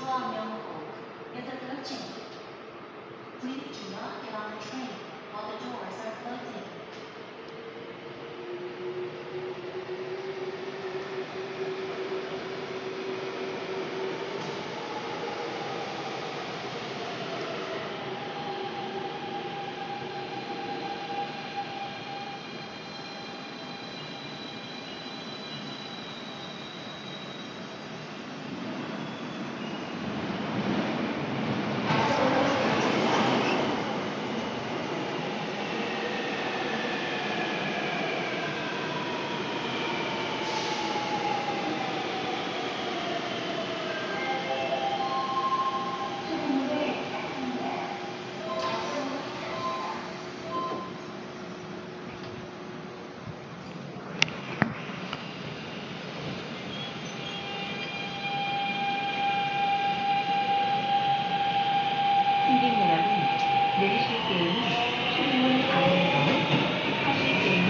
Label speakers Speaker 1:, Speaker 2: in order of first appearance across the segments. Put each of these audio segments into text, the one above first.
Speaker 1: Joshua Myung-ok is approaching. Please do not get on the train while the doors are closing.
Speaker 2: 승객 여러분, 내리실 때에는 출입문 방향으로, 타실 때에는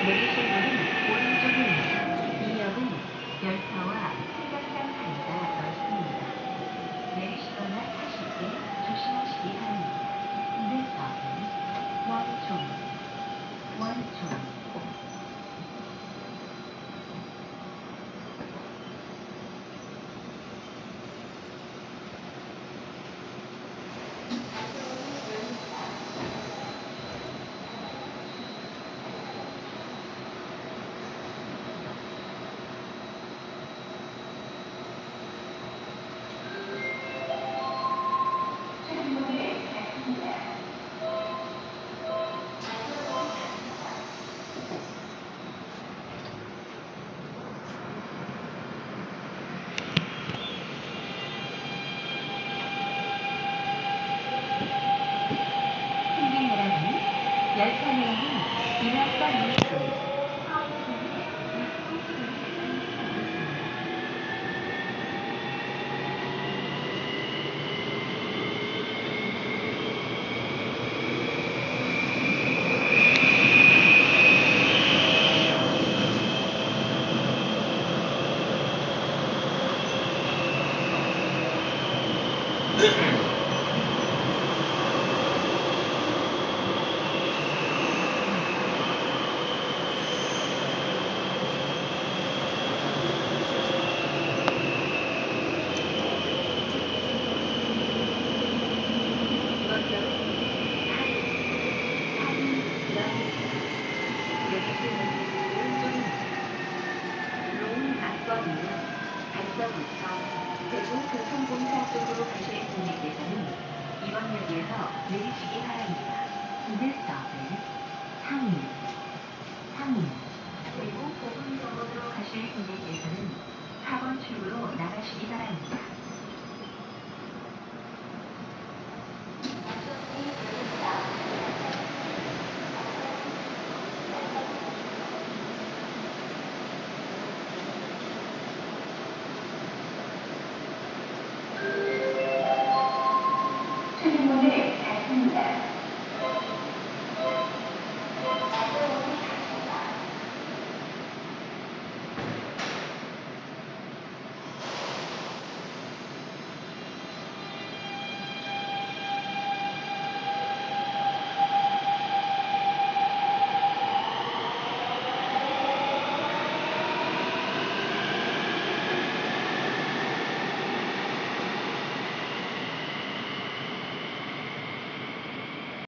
Speaker 2: 내리실 문은 오른쪽입니다. 이 역은 열차와 승강장 사이가 넓습니다. 내리시거나 타실 때 조심하시기 바랍니다. This stop is 원촌. 열차 내에는 인학과 뉴스, 달서부터 대구 교통공사 쪽으로 가실 분들께서는 이번 역에서 내리시기 바랍니다. This stop is 상리.